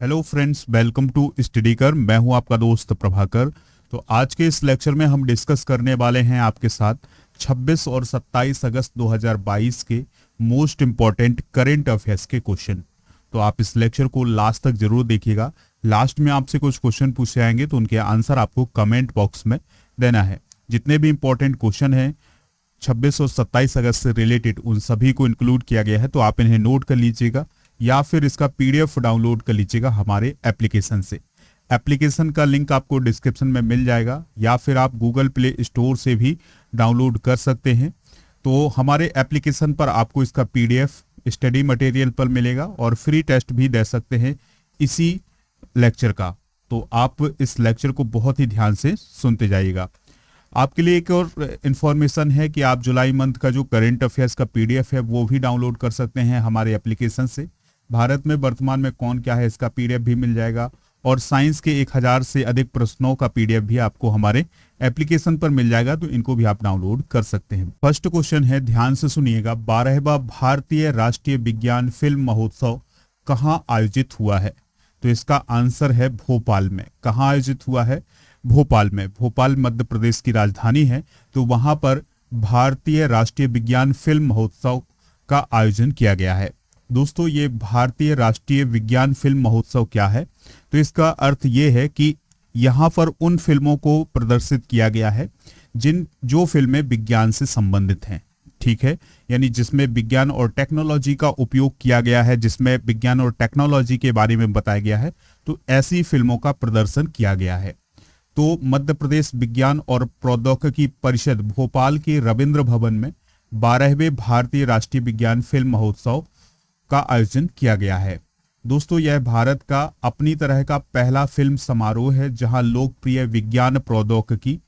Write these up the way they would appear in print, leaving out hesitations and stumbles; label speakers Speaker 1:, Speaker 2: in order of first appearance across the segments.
Speaker 1: Hello friends, welcome to study कर। मैं हूं आपका दोस्त प्रभाकर। तो आज के इस लेक्चर में हम डिस्कस करने वाले हैं आपके साथ 26 और 27 अगस्त 2022 के मोस्ट इम्पॉर्टेंट करंट अफेयर्स के क्वेश्चन। तो आप इस लेक्चर को लास्ट तक जरूर देखिएगा। लास्ट में आपसे कुछ क्वेश्चन पूछे आएंगे तो उनके आंसर आपको कमेंट बॉक्स में देना है। जितने भी इंपॉर्टेंट क्वेश्चन हैं 26 और 27 अगस्त से रिलेटेड उन सभी को इंक्लूड किया गया है, तो आप इन्हें नोट कर लीजिएगा या फिर इसका पीडीएफ डाउनलोड कर लीजिएगा हमारे एप्लीकेशन से। एप्लीकेशन का लिंक आपको डिस्क्रिप्शन में मिल जाएगा या फिर आप गूगल प्ले स्टोर से भी डाउनलोड कर सकते हैं। तो हमारे एप्लीकेशन पर आपको इसका पीडीएफ स्टडी मटेरियल पर मिलेगा और फ्री टेस्ट भी दे सकते हैं इसी लेक्चर का। तो आप इस लेक्चर को बहुत ही ध्यान से सुनते जाइएगा। आपके लिए एक और इन्फॉर्मेशन है कि आप जुलाई मंथ का जो करंट अफेयर्स का पीडीएफ है वो भी डाउनलोड कर सकते हैं हमारे एप्लीकेशन से। भारत में वर्तमान में कौन क्या है इसका पीडीएफ भी मिल जाएगा और साइंस के 1000 से अधिक प्रश्नों का पीडीएफ भी आपको हमारे एप्लीकेशन पर मिल जाएगा, तो इनको भी आप डाउनलोड कर सकते हैं। फर्स्ट क्वेश्चन है, ध्यान से सुनिएगा। 12वां भारतीय राष्ट्रीय विज्ञान फिल्म महोत्सव कहाँ आयोजित हुआ है? तो इसका आंसर है भोपाल में। कहाँ आयोजित हुआ है? भोपाल में। भोपाल मध्य प्रदेश की राजधानी है, तो वहां पर भारतीय राष्ट्रीय विज्ञान फिल्म महोत्सव का आयोजन किया गया है। दोस्तों, ये भारतीय राष्ट्रीय विज्ञान फिल्म महोत्सव क्या है? तो इसका अर्थ ये है कि यहाँ पर उन फिल्मों को प्रदर्शित किया गया है जो फिल्में विज्ञान से संबंधित हैं। ठीक है, यानी जिसमें विज्ञान और टेक्नोलॉजी का उपयोग किया गया है, जिसमें विज्ञान और टेक्नोलॉजी के बारे में बताया गया है, तो ऐसी फिल्मों का प्रदर्शन किया गया है। तो मध्य प्रदेश विज्ञान और प्रौद्योगिकी परिषद भोपाल के रविंद्र भवन में 12वें भारतीय राष्ट्रीय विज्ञान फिल्म महोत्सव का आयोजन किया गया है। दोस्तों, यह भारत का अपनी तरह का पहला फिल्म समारोह है जहां लोकप्रिय विज्ञान, प्रौद्योगिकी,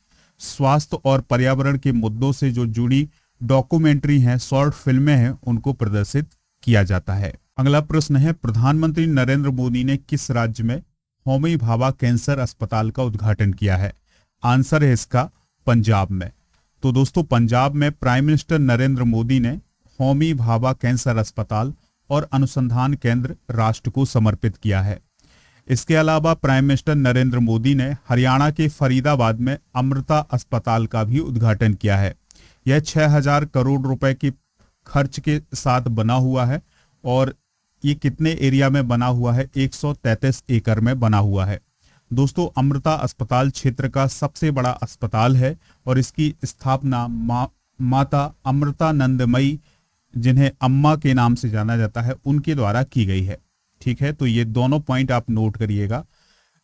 Speaker 1: स्वास्थ्य और पर्यावरण के मुद्दों से जो जुड़ी डॉक्यूमेंट्री हैं, शॉर्ट फिल्में हैं, उनको प्रदर्शित किया जाता है। अगला प्रश्न है, प्रधानमंत्री नरेंद्र मोदी ने किस राज्य में होमी भाभा कैंसर अस्पताल का उद्घाटन किया है? आंसर है इसका पंजाब में। तो दोस्तों, पंजाब में प्राइम मिनिस्टर नरेंद्र मोदी ने होमी भाभा कैंसर अस्पताल और अनुसंधान केंद्र राष्ट्र को समर्पित किया है। इसके अलावा प्राइम मिनिस्टर नरेंद्र मोदी ने हरियाणा के फरीदाबाद में अमृता अस्पताल का भी उद्घाटन किया है। यह 6000 करोड़ रुपए के खर्च के साथ बना हुआ है और ये कितने एरिया में बना हुआ है? 133 एकड़ में बना हुआ है। दोस्तों, अमृता अस्पताल क्षेत्र का सबसे बड़ा अस्पताल है और इसकी स्थापना माता अमृतानंदमयी, जिन्हें अम्मा के नाम से जाना जाता है, उनके द्वारा की गई है। ठीक है, तो ये दोनों पॉइंट आप नोट करिएगा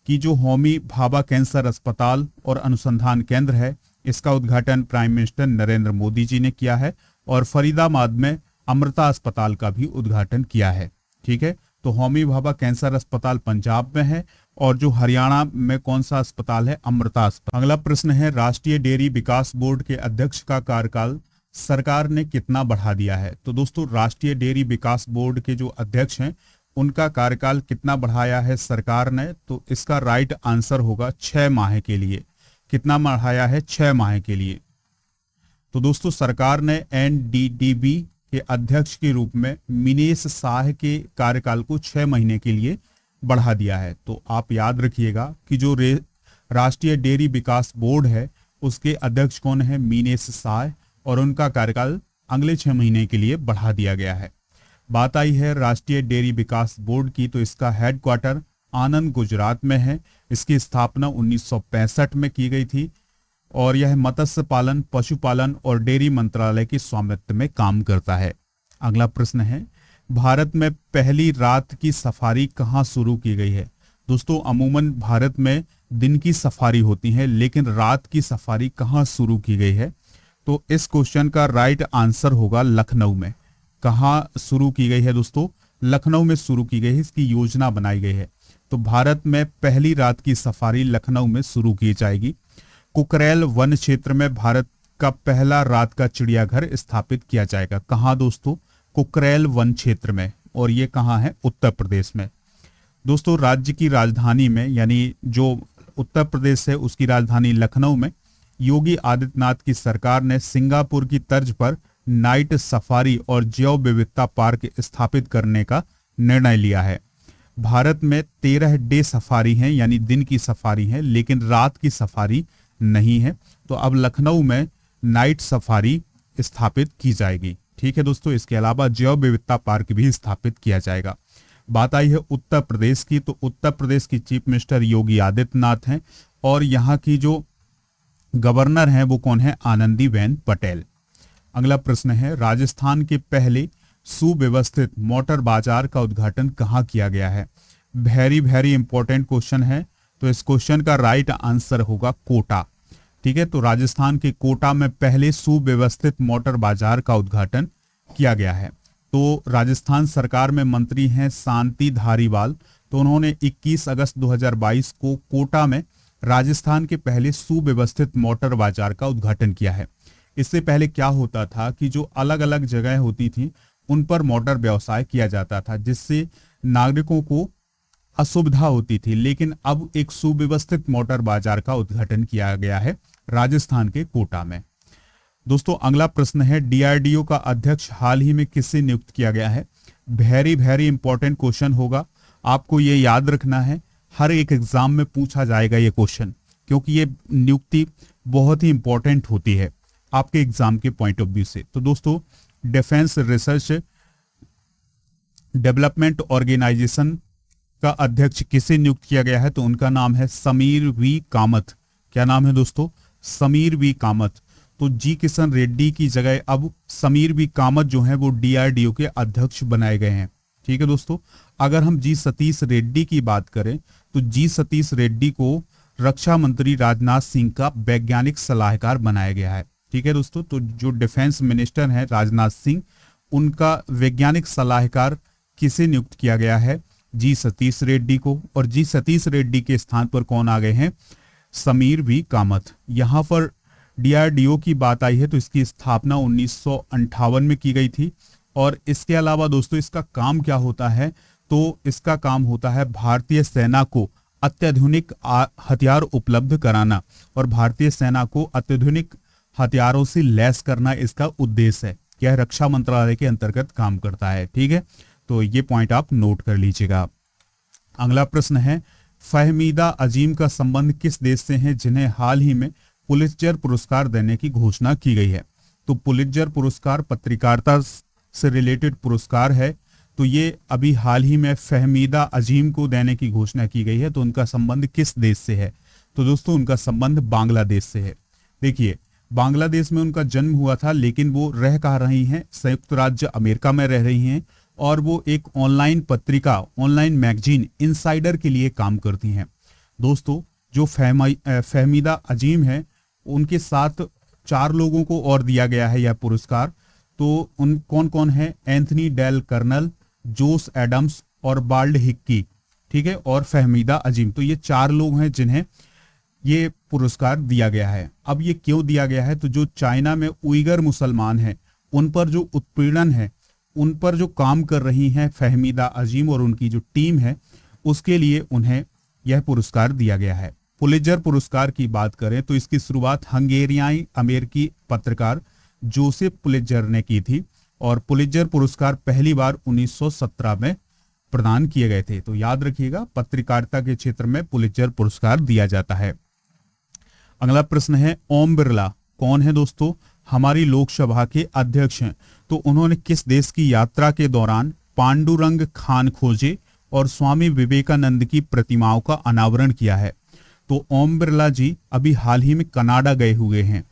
Speaker 1: कि जो होमी भाभा कैंसर अस्पताल और अनुसंधान केंद्र है, इसका उद्घाटन प्राइम मिनिस्टर नरेंद्र मोदी जी ने किया है और फरीदाबाद में अमृता अस्पताल का भी उद्घाटन किया है। ठीक है, तो होमी भाभा कैंसर अस्पताल पंजाब में है और जो हरियाणा में कौन सा अस्पताल है? अमृता अस्पताल। अगला प्रश्न है, राष्ट्रीय डेयरी विकास बोर्ड के अध्यक्ष का कार्यकाल सरकार ने कितना बढ़ा दिया है? तो दोस्तों, राष्ट्रीय डेयरी विकास बोर्ड के जो अध्यक्ष हैं उनका कार्यकाल कितना बढ़ाया है सरकार ने? तो इसका राइट आंसर होगा 6 माह के लिए। कितना बढ़ाया है? 6 माह के लिए। तो दोस्तों, सरकार ने एनडीडीबी के अध्यक्ष के रूप में मिनेश शाह के कार्यकाल को 6 महीने के लिए बढ़ा दिया है। तो आप याद रखिएगा कि जो राष्ट्रीय डेयरी विकास बोर्ड है उसके अध्यक्ष कौन है? मिनेश शाह, और उनका कार्यकाल अगले 6 महीने के लिए बढ़ा दिया गया है। बात आई है राष्ट्रीय डेयरी विकास बोर्ड की, तो इसका हेडक्वार्टर आनंद, गुजरात में है। इसकी स्थापना 1965 में की गई थी और यह मत्स्य पालन, पशुपालन और डेयरी मंत्रालय के स्वामित्व में काम करता है। अगला प्रश्न है, भारत में पहली रात की सफारी कहाँ शुरू की गई है? दोस्तों, अमूमन भारत में दिन की सफारी होती है, लेकिन रात की सफारी कहाँ शुरू की गई है? तो इस क्वेश्चन का राइट आंसर होगा लखनऊ में। कहाँ शुरू की गई है दोस्तों? लखनऊ में शुरू की गई है, इसकी योजना बनाई गई है। तो भारत में पहली रात की सफारी लखनऊ में शुरू की जाएगी। कुकरेल वन क्षेत्र में भारत का पहला रात का चिड़ियाघर स्थापित किया जाएगा। कहाँ दोस्तों? कुकरेल वन क्षेत्र में, और ये कहाँ है? उत्तर प्रदेश में। दोस्तों, राज्य की राजधानी में, यानी जो उत्तर प्रदेश है उसकी राजधानी लखनऊ में योगी आदित्यनाथ की सरकार ने सिंगापुर की तर्ज पर नाइट सफारी और जैव विविधता पार्क स्थापित करने का निर्णय लिया है। भारत में 13 डे सफारी हैं, यानी दिन की सफारी है, लेकिन रात की सफारी नहीं है। तो अब लखनऊ में नाइट सफारी स्थापित की जाएगी। ठीक है दोस्तों, इसके अलावा जैव विविधता पार्क भी स्थापित किया जाएगा। बात आई है उत्तर प्रदेश की, तो उत्तर प्रदेश की चीफ मिनिस्टर योगी आदित्यनाथ हैं और यहाँ की जो गवर्नर हैं वो कौन है, आनंदीबेन पटेल। अगला प्रश्न है, राजस्थान के पहले सुव्यवस्थित मोटर बाजार का उद्घाटन कहाँ किया गया है। वेरी वेरी इंपॉर्टेंट क्वेश्चन है, तो इस क्वेश्चन का राइट आंसर होगा कोटा। ठीक है, तो राजस्थान के कोटा में पहले सुव्यवस्थित मोटर बाजार का उद्घाटन किया गया है। तो राजस्थान सरकार में मंत्री हैं शांति धारीवाल, तो उन्होंने 21 अगस्त 2022 को कोटा में राजस्थान के पहले सुव्यवस्थित मोटर बाजार का उद्घाटन किया है। इससे पहले क्या होता था कि जो अलग अलग जगह होती थी उन पर मोटर व्यवसाय किया जाता था, जिससे नागरिकों को असुविधा होती थी, लेकिन अब एक सुव्यवस्थित मोटर बाजार का उद्घाटन किया गया है राजस्थान के कोटा में। दोस्तों अगला प्रश्न है, डीआरडीओ का अध्यक्ष हाल ही में किससे नियुक्त किया गया है। वेरी वेरी इंपॉर्टेंट क्वेश्चन होगा, आपको ये याद रखना है, हर एक एग्जाम में पूछा जाएगा ये क्वेश्चन, क्योंकि ये नियुक्ति बहुत ही इंपॉर्टेंट होती है आपके एग्जाम के पॉइंट ऑफ व्यू से। तो दोस्तों डिफेंस रिसर्च डेवलपमेंट ऑर्गेनाइजेशन का अध्यक्ष किसे नियुक्त किया गया है, तो उनका नाम है समीर वी कामत। क्या नाम है दोस्तों, समीर वी कामत। तो जी किशन रेड्डी की जगह अब समीर वी कामत जो है वो डीआरडीओ के अध्यक्ष बनाए गए हैं। ठीक है दोस्तों, अगर हम जी सतीश रेड्डी की बात करें तो जी सतीश रेड्डी को रक्षा मंत्री राजनाथ सिंह का वैज्ञानिक सलाहकार बनाया गया है। ठीक है दोस्तों, तो जो डिफेंस मिनिस्टर हैं राजनाथ सिंह, उनका वैज्ञानिक सलाहकार किसे नियुक्त किया गया है, जी सतीश रेड्डी को। और जी सतीश रेड्डी के स्थान पर कौन आ गए हैं, समीर वी कामत। यहाँ पर डीआरडीओ की बात आई है तो इसकी स्थापना 1958 में की गई थी। और इसके अलावा दोस्तों इसका काम क्या होता है, तो इसका काम होता है भारतीय सेना को अत्याधुनिक हथियार उपलब्ध कराना और भारतीय सेना को अत्याधुनिक हथियारों से लैस करना इसका उद्देश्य है। यह रक्षा मंत्रालय के अंतर्गत काम करता है। ठीक है, तो ये पॉइंट आप नोट कर लीजिएगा। अगला प्रश्न है, फहमीदा अजीम का संबंध किस देश से है जिन्हें हाल ही में पुलित्जर पुरस्कार देने की घोषणा की गई है। तो पुलित्जर पुरस्कार पत्रकारिता से रिलेटेड पुरस्कार है, तो ये अभी हाल ही में फहमीदा अजीम को देने की घोषणा की गई है। तो उनका संबंध किस देश से है, तो दोस्तों उनका संबंध बांग्लादेश से है। देखिए बांग्लादेश में उनका जन्म हुआ था, लेकिन वो रह कहाँ रही हैं, संयुक्त राज्य अमेरिका में रह रही हैं और वो एक ऑनलाइन पत्रिका, ऑनलाइन मैगजीन इनसाइडर के लिए काम करती हैं। दोस्तों जो फहमीदा अजीम है उनके साथ 4 लोगों को और दिया गया है यह पुरस्कार। तो उन कौन कौन है, एंथनी डेल कर्नल, जोस एडम्स और बाल्ड हिक्की। ठीक है, और फहमीदा अजीम, तो ये 4 लोग हैं जिन्हें ये पुरस्कार दिया गया है। अब ये क्यों दिया गया है, तो जो चाइना में उइगर मुसलमान हैं उन पर जो उत्पीड़न है, उन पर जो काम कर रही हैं फहमीदा अजीम और उनकी जो टीम है, उसके लिए उन्हें यह पुरस्कार दिया गया है। पुलित्जर पुरस्कार की बात करें तो इसकी शुरुआत हंगेरियाई अमेरिकी पत्रकार जोसेफ पुलित्जर ने की थी और पुलित्जर पुरस्कार पहली बार 1917 में प्रदान किए गए थे। तो याद रखिएगा, पत्रकारिता के क्षेत्र में पुलित्जर पुरस्कार दिया जाता है। अगला प्रश्न है, ओम बिरला कौन है दोस्तों, हमारी लोकसभा के अध्यक्ष हैं। तो उन्होंने किस देश की यात्रा के दौरान पांडुरंग खान खोजे और स्वामी विवेकानंद की प्रतिमाओं का अनावरण किया है। तो ओम बिरला जी अभी हाल ही में कनाडा गए हुए हैं,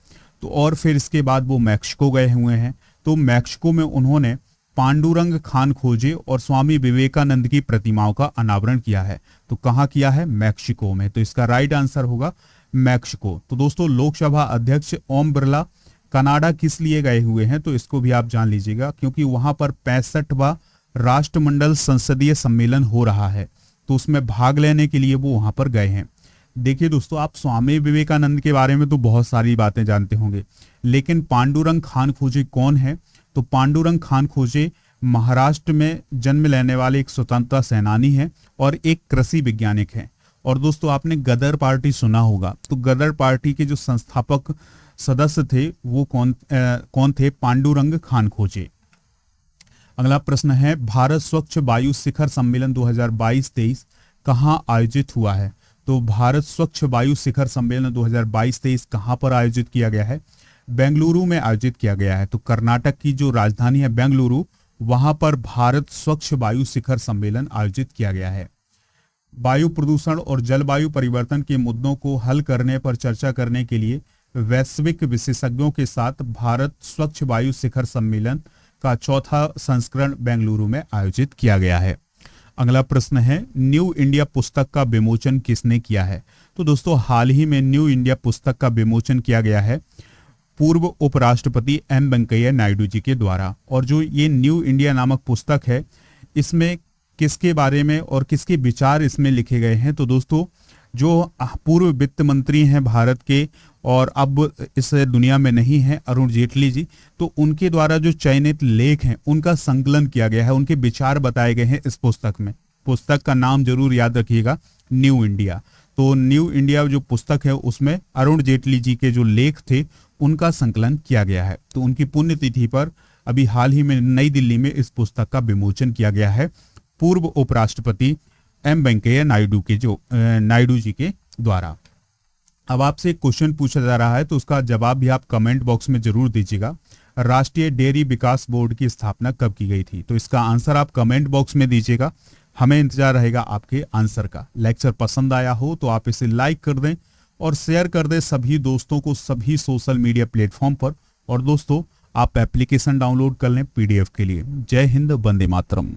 Speaker 1: तो और फिर इसके बाद वो मैक्सिको गए हुए हैं। तो मैक्सिको में उन्होंने पांडुरंग खान खोजे और स्वामी विवेकानंद की प्रतिमाओं का अनावरण किया है। तो कहाँ किया है, मैक्सिको में। तो इसका राइट आंसर होगा मैक्सिको। तो दोस्तों लोकसभा अध्यक्ष ओम बिरला कनाडा किस लिए गए हुए हैं, तो इसको भी आप जान लीजिएगा, क्योंकि वहां पर 65वां राष्ट्रमंडल संसदीय सम्मेलन हो रहा है, तो उसमें भाग लेने के लिए वो वहां पर गए हैं। देखिए दोस्तों, आप स्वामी विवेकानंद के बारे में तो बहुत सारी बातें जानते होंगे, लेकिन पांडुरंग खान खोजे कौन है, तो पांडुरंग खान खोजे महाराष्ट्र में जन्म लेने वाले एक स्वतंत्रता सेनानी हैं और एक कृषि वैज्ञानिक हैं। और दोस्तों आपने गदर पार्टी सुना होगा, तो गदर पार्टी के जो संस्थापक सदस्य थे वो कौन थे, पांडुरंग खान खोजे। अगला प्रश्न है, भारत स्वच्छ वायु शिखर सम्मेलन 2022-23 कहाँ आयोजित हुआ है? तो भारत स्वच्छ वायु शिखर सम्मेलन 2022-23 कहाँ पर आयोजित किया गया है? बेंगलुरु में आयोजित किया गया है। तो कर्नाटक की जो राजधानी है बेंगलुरु, वहां पर भारत स्वच्छ वायु शिखर सम्मेलन आयोजित किया गया है। वायु प्रदूषण और जलवायु परिवर्तन के मुद्दों को हल करने पर चर्चा करने के लिए वैश्विक विशेषज्ञों के साथ भारत स्वच्छ वायु शिखर सम्मेलन का चौथा संस्करण बेंगलुरु में आयोजित किया गया है। अगला प्रश्न है, न्यू इंडिया पुस्तक का विमोचन किसने किया है? तो दोस्तों हाल ही में न्यू इंडिया पुस्तक का विमोचन किया गया है पूर्व उपराष्ट्रपति एम वेंकैया नायडू जी के द्वारा। और जो ये न्यू इंडिया नामक पुस्तक है, इसमें किसके बारे में और किसके विचार इसमें लिखे गए हैं? तो दोस्तों जो पूर्व वित्त मंत्री हैं भारत के और अब इस दुनिया में नहीं है, अरुण जेटली जी, तो उनके द्वारा जो चयनित लेख हैं उनका संकलन किया गया है, उनके विचार बताए गए हैं इस पुस्तक में। पुस्तक का नाम जरूर याद रखिएगा, न्यू इंडिया। तो न्यू इंडिया जो पुस्तक है उसमें अरुण जेटली जी के जो लेख थे उनका संकलन किया गया है। तो उनकी पुण्यतिथि पर अभी हाल ही में नई दिल्ली में इस पुस्तक का विमोचन किया गया है पूर्व उपराष्ट्रपति एम वेंकैया नायडू जी के द्वारा। अब आपसे एक क्वेश्चन पूछा जा रहा है, तो उसका जवाब भी आप कमेंट बॉक्स में जरूर दीजिएगा। राष्ट्रीय डेयरी विकास बोर्ड की स्थापना कब की गई थी? तो इसका आंसर आप कमेंट बॉक्स में दीजिएगा, हमें इंतजार रहेगा आपके आंसर का। लेक्चर पसंद आया हो तो आप इसे लाइक कर दें और शेयर कर दें सभी दोस्तों को सभी सोशल मीडिया प्लेटफॉर्म पर। और दोस्तों आप एप्लीकेशन डाउनलोड कर लें पीडीएफ के लिए। जय हिंद, वंदे मातरम।